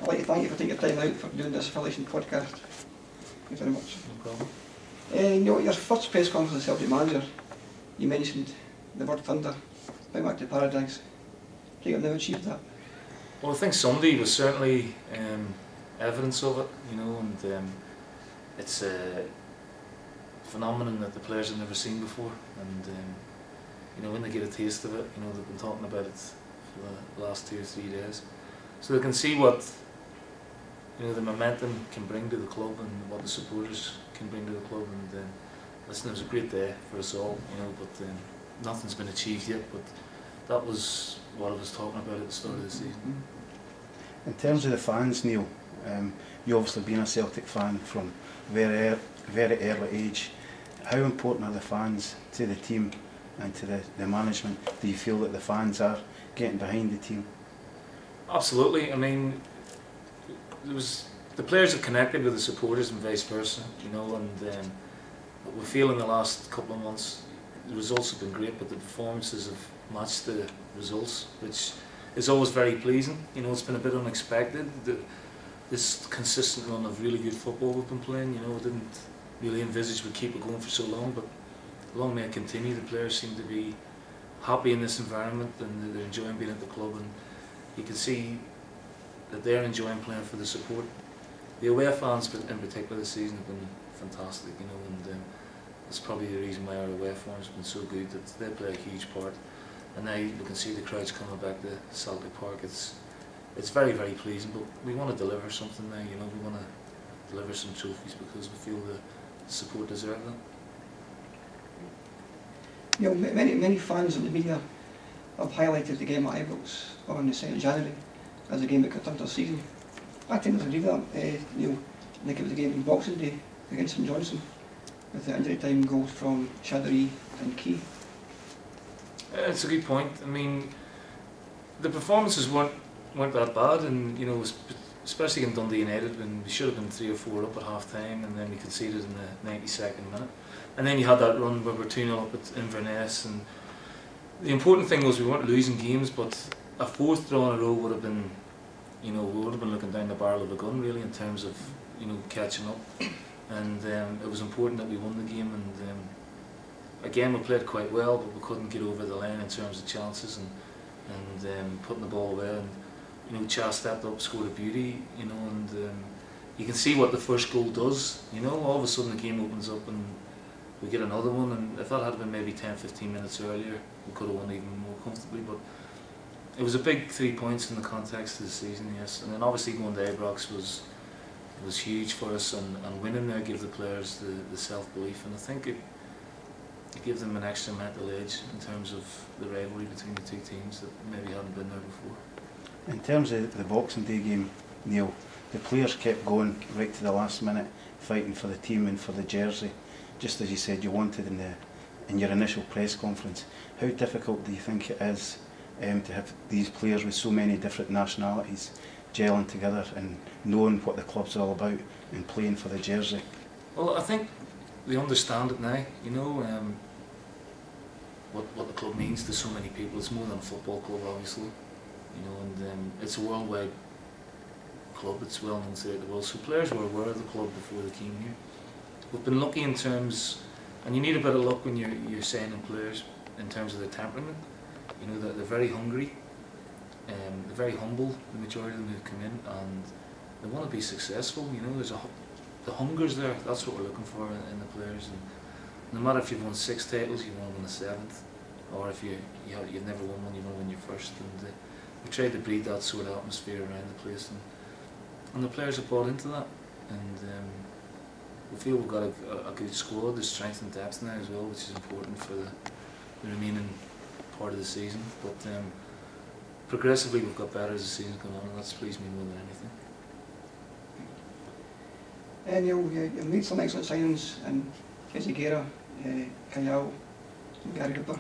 I'd like to thank you for taking your time out for doing this Affiliation podcast. Thank you very much. No problem. Your first press conference as Celtic manager, you mentioned the word thunder, bring back to paradise. I think I've never achieved that. Well, I think Sunday was certainly evidence of it, and it's a phenomenon that the players have never seen before, and when they get a taste of it, they've been talking about it for the last 2 or 3 days, so they can see what the momentum can bring to the club and what the supporters can bring to the club. And listen, it was a great day for us all, but nothing's been achieved yet. But that was what I was talking about at the start of the season. In terms of the fans, Neil, you obviously been a Celtic fan from very early age. How important are the fans to the team and to the management? Do you feel that the fans are getting behind the team? Absolutely. I mean, the players have connected with the supporters and vice versa, and we feel in the last couple of months the results have been great, but the performances have matched the results, which is always very pleasing. It's been a bit unexpected, this consistent run of really good football we've been playing. We didn't really envisage we'd keep it going for so long, but long may it continue. The players seem to be happy in this environment, and they're enjoying being at the club, and you can see that they're enjoying playing for the support. The away fans in particular this season have been fantastic, and that's probably the reason why our away form has been so good, that they play a huge part. And now we can see the crowds coming back to Celtic Park. It's very, very pleasing, but we want to deliver something now, we want to deliver some trophies because we feel the support deserve them. Many fans in the media have highlighted the game at Ibrox on the 2nd of January as a game that could turn to a season. I tend to agree with that. I think it was a game on Boxing Day against St Johnstone, with the injury time goals from Shadary and Key. It's a good point. I mean, the performances weren't that bad, and especially in Dundee United, when we should have been 3 or 4 up at half time, and then we conceded in the 92nd minute. And then you had that run where we're 2-0 up at Inverness, and the important thing was we weren't losing games, but a 4th draw in a row would have been, we would have been looking down the barrel of a gun really in terms of catching up, and it was important that we won the game. And again, we played quite well, but we couldn't get over the line in terms of chances and putting the ball away. And Chas stepped up, scored a beauty, and you can see what the first goal does. All of a sudden the game opens up and we get another one, and if that had been maybe 10-15 minutes earlier, we could have won even more comfortably. But it was a big 3 points in the context of the season, yes. And then obviously going to Ibrox was huge for us, and winning there gave the players the self-belief, and I think it gave them an extra mental edge in terms of the rivalry between the two teams that maybe hadn't been there before. In terms of the Boxing Day game, Neil, the players kept going right to the last minute, fighting for the team and for the jersey, just as you said you wanted in your initial press conference. How difficult do you think it is to have these players with so many different nationalities gelling together and knowing what the club's all about and playing for the jersey? Well, I think they understand it now, what the club means to so many people. It's more than a football club, obviously, and it's a worldwide club. It's well known throughout the world, so players were aware of the club before they came here. We've been lucky in terms, and you need a bit of luck when you're signing players in terms of their temperament. That they're very hungry, they're very humble, the majority of them who come in, and they want to be successful. The hunger's there. That's what we're looking for in the players. And no matter if you've won 6 titles, you want to win a 7th, or if you've never won one, you want to win your first. And we tried to breed that sort of atmosphere around the place, and the players have bought into that. And we feel we've got a good squad. There's strength and depth now as well, which is important for the remaining part of the season. But progressively we've got better as the season's gone on, and that's pleased me more than anything. And you've made some excellent signings in Feziguera, Kayal, Gary Hooper.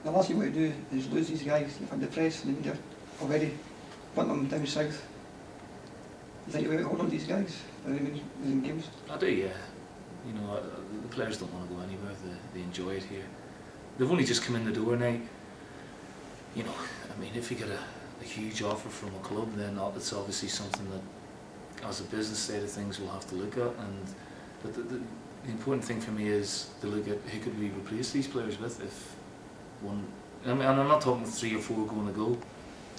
The last thing you want to do is lose these guys. You've had the press and the media already putting them down south. You think you want to hold on to these guys for the remaining games? I do, yeah. The players don't want to go anywhere. They enjoy it here. They've only just come in the door now. I mean, if you get a huge offer from a club, then it's obviously something that, as a business side of things, we'll have to look at. And but the important thing for me is to look at who could we replace these players with if one. I mean, and I'm not talking 3 or 4 going to go.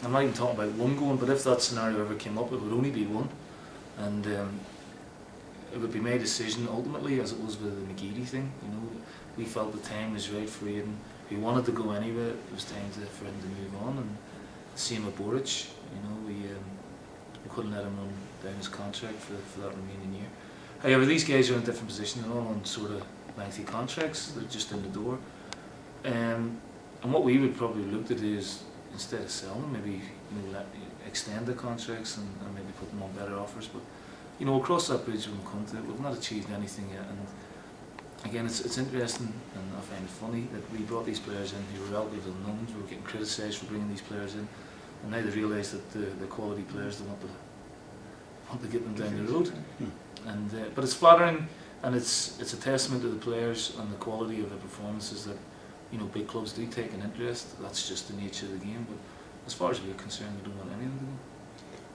I'm not even talking about one going. But if that scenario ever came up, it would only be one, and it would be my decision ultimately, as it was with the McGeady thing. You know, we felt the time was right for Aidan. He wanted to go anyway. It was time for him to move on, and same with Boric. You know, we couldn't let him run down his contract for that remaining year. However, these guys are in a different position. They're all on sort of lengthy contracts. They're just in the door. And what we would probably look to do is, instead of selling them, maybe extend the contracts and maybe put them on better offers. But you know, we'll cross that bridge when we come to it. We've not achieved anything yet. And again, it's interesting, and I find it funny that we brought these players in who were relatively unknowns. We were getting criticised for bringing these players in, and now they realise that the quality players, they want to get them down the road. And but it's flattering, and it's a testament to the players and the quality of the performances that, you know, big clubs do take an interest. That's just the nature of the game. But as far as we're concerned, we don't want any of them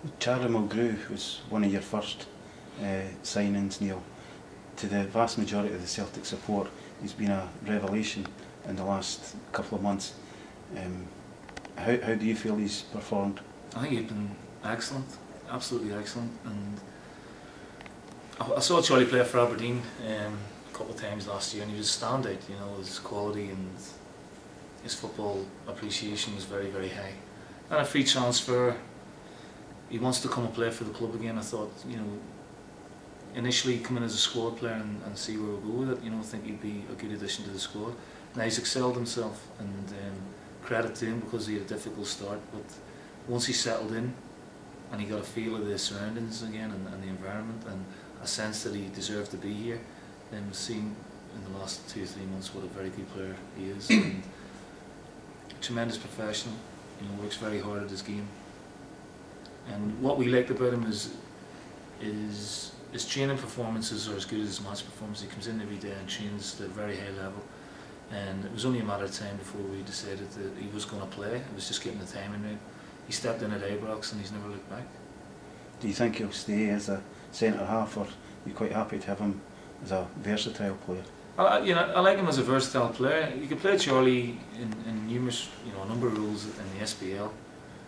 to go. Charlie Mulgrew was one of your first signings, Neil. To the vast majority of the Celtic support, he's been a revelation in the last couple of months. How do you feel he's performed? I think he's been excellent, absolutely excellent. And I saw Charlie play for Aberdeen a couple of times last year, and he was a standout. You know, his quality and his football appreciation was very, very high. And a free transfer, he wants to come and play for the club again. I thought, you know, initially come in as a squad player and see where we'll go with it. You know, I think he'd be a good addition to the squad. Now he's excelled himself, and credit to him, because he had a difficult start. But once he settled in and he got a feel of the surroundings again and the environment, and a sense that he deserved to be here, then we've seen in the last 2 or 3 months what a very good player he is. And a tremendous professional. You know, works very hard at his game. And what we liked about him is his training performances are as good as his match performances. He comes in every day and trains at a very high level. And it was only a matter of time before we decided that he was going to play. It was just getting the timing right. He stepped in at Ibrox and he's never looked back. Do you think he'll stay as a centre half, or are you quite happy to have him as a versatile player? I like him as a versatile player. You could play Charlie in numerous, a number of roles in the SPL.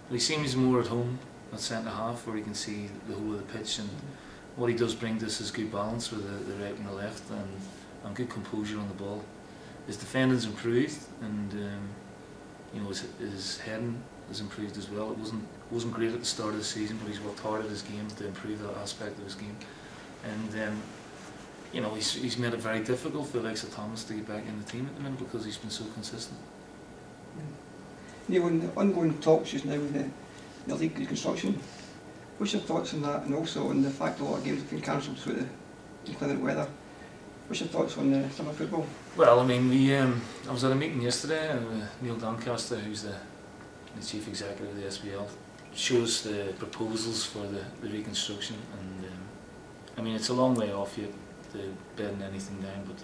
But he seems more at home at centre half, where he can see the whole of the pitch, and what he does bring to us is good balance with the right and the left, and good composure on the ball. His defending's improved, and his heading has improved as well. It wasn't great at the start of the season, but he's worked hard at his game to improve that aspect of his game. And he's made it very difficult for the likes of Thomas to get back in the team at the minute, because he's been so consistent. Neil, in the ongoing talks just now with the league reconstruction, what's your thoughts on that, and also on the fact that a lot of games have been cancelled through the inclement weather? What's your thoughts on summer football? Well, I mean, I was at a meeting yesterday, and Neil Doncaster, who's the chief executive of the SPL, shows the proposals for the reconstruction, and I mean, it's a long way off yet to bedding anything down, but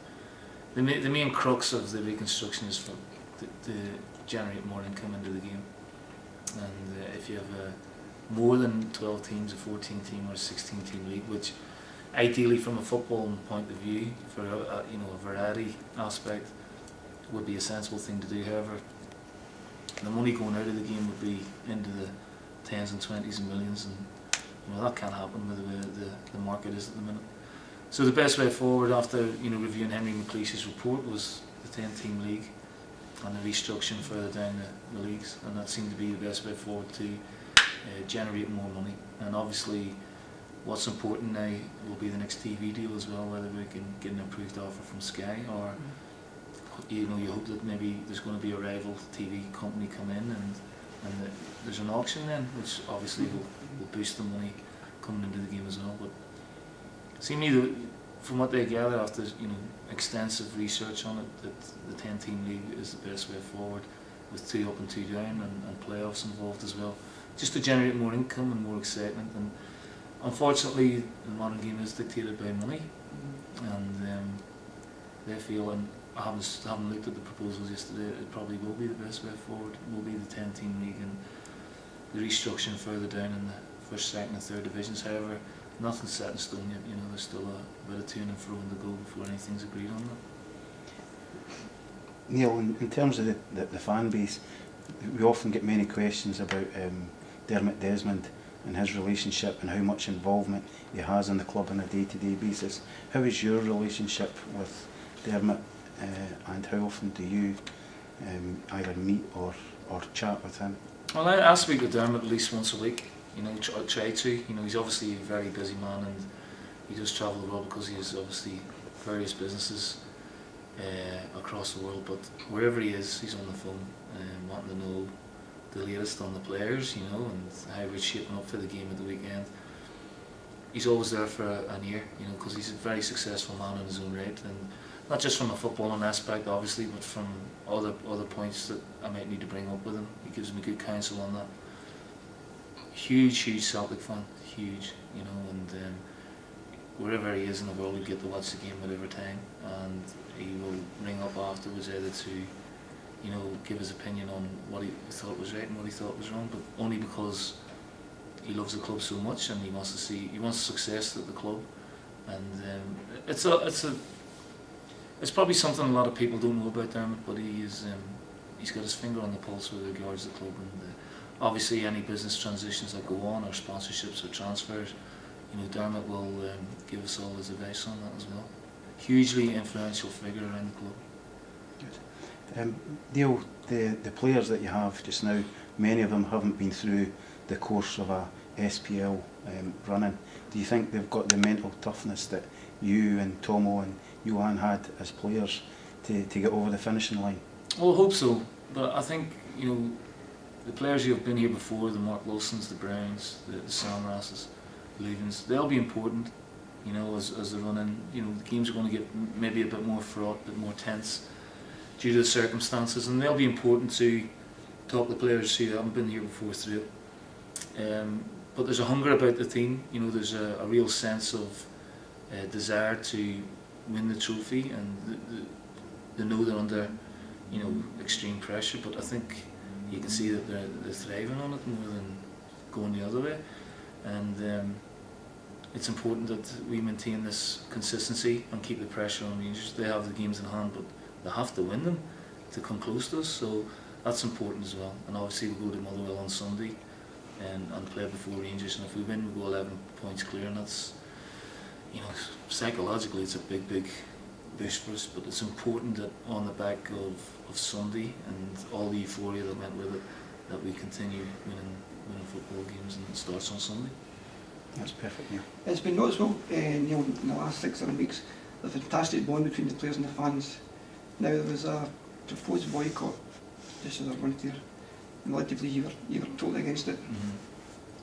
the main crux of the reconstruction is to generate more income into the game. And if you have more than 12 teams, a 14 team or a 16 team league, which ideally from a football point of view, for a variety aspect, would be a sensible thing to do. However, the money going out of the game would be into the 10s and 20s and millions, and that can't happen with the way the market is at the minute. So the best way forward, after reviewing Henry McLeish's report, was the 10-team league and the restructuring further down the leagues, and that seemed to be the best way forward to generate more money. And obviously, what's important now will be the next TV deal as well, whether we can get an improved offer from Sky, or you hope that maybe there's going to be a rival TV company come in, and there's an auction then, which obviously will boost the money coming into the game as well. But seemingly, from what they gather after extensive research on it, that the 10-team league is the best way forward, with 2 up and 2 down, and playoffs involved as well, just to generate more income and more excitement. And unfortunately, the modern game is dictated by money, and they feel, and I haven't looked at the proposals yesterday, it probably will be the best way forward, will be the 10-team league, and the restructuring further down in the first, second and third divisions. However, nothing's set in stone yet. You know, there's still a bit of to and fro to go before anything's agreed on that. Neil, in terms of the fan base, we often get many questions about Dermot Desmond and his relationship and how much involvement he has in the club on a day-to-day basis. How is your relationship with Dermot, and how often do you either meet or chat with him? Well, I speak to Dermot at least once a week. You know, try to. You know, he's obviously a very busy man, and he does travel the world because he has obviously various businesses across the world. But wherever he is, he's on the phone, wanting to know the latest on the players, you know, and how we're shaping up for the game at the weekend. He's always there for an ear, you know, because he's a very successful man in his own right, and not just from a footballing aspect, obviously, but from other points that I might need to bring up with him. He gives me good counsel on that. Huge Celtic fan, huge, you know, and wherever he is in the world, he'll get to watch the game whatever time, and he will ring up afterwards either to, you know, give his opinion on what he thought was right and what he thought was wrong, but only because he loves the club so much and he wants success at the club. And it's probably something a lot of people don't know about Dermot, but he's got his finger on the pulse with regards to the club, and obviously any business transitions that go on, or sponsorships or transfers, you know, Dermot will give us all his advice on that as well. Hugely influential figure around the club. Good. Neil, the players that you have just now, many of them haven't been through the course of a SPL running. Do you think they've got the mental toughness that you and Tomo and Johan had as players to get over the finishing line? Well, I hope so, but I think, you know, the players who have been here before, the Mark Wilsons, the Browns, the Samrasses, the Levens, they'll be important, you know, as they're running. You know, the games are going to get maybe a bit more fraught, a bit more tense due to the circumstances, and they'll be important to talk to players who haven't been here before through it. But there's a hunger about the team, you know, there's a real sense of desire to win the trophy, and they know they're under, you know, extreme pressure, but I think you can see that they're thriving on it more than going the other way. And it's important that we maintain this consistency and keep the pressure on Rangers. They have the games in hand, but they have to win them to come close to us, so that's important as well. And obviously we'll go to Motherwell on Sunday and play before Rangers, and if we win, we'll go 11 points clear, and that's, you know, psychologically it's a big boost for us, but it's important that on the back of Sunday and all the euphoria that went with it, that we continue winning football games, and it starts on Sunday. That's perfect, Neil. It's been noticeable, Neil, in the last 6-7 weeks, the fantastic bond between the players and the fans. Now there was a proposed boycott just as I went there, and relatively you were totally against it.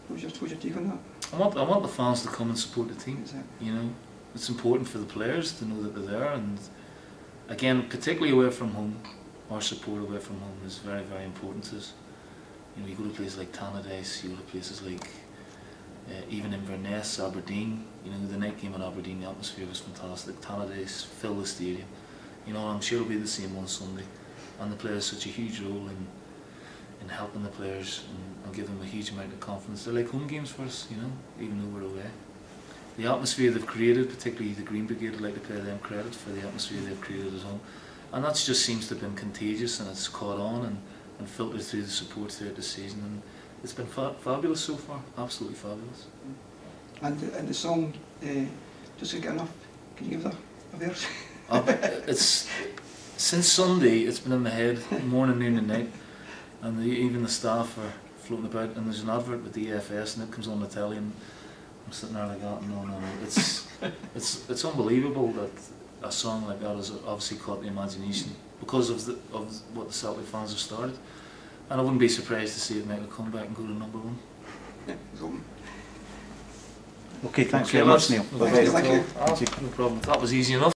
What's your take on that? I want the fans to come and support the team. Exactly. You know, it's important for the players to know that they're there, and again, particularly away from home, our support away from home is very important to us. You know, you go to places like Tannadice, you go to places like even Inverness, Aberdeen. You know, the night game in Aberdeen, the atmosphere was fantastic. Tannadice filled the stadium. You know, I'm sure it'll be the same on Sunday, and the players such a huge role in helping the players and give them a huge amount of confidence. They're like home games for us, you know, even though we're away. The atmosphere they've created, particularly the Green Brigade, I'd like to pay them credit for the atmosphere they've created at home, and that just seems to have been contagious, and it's caught on and filtered through the support throughout the season, and it's been fabulous so far, absolutely fabulous. And the song, Just Can't Get Enough, can you give that a verse? It's since Sunday, it's been in my head morning, noon and night, and even the staff are floating about, and there's an advert with the EFS and it comes on the telly, and I'm sitting there like that, no, it's unbelievable that a song like that has obviously caught the imagination because of what the Celtic fans have started, and I wouldn't be surprised to see it make a comeback and go to #1. Yeah, okay, thanks very much, Neil. Thank you. No problem. That was easy enough.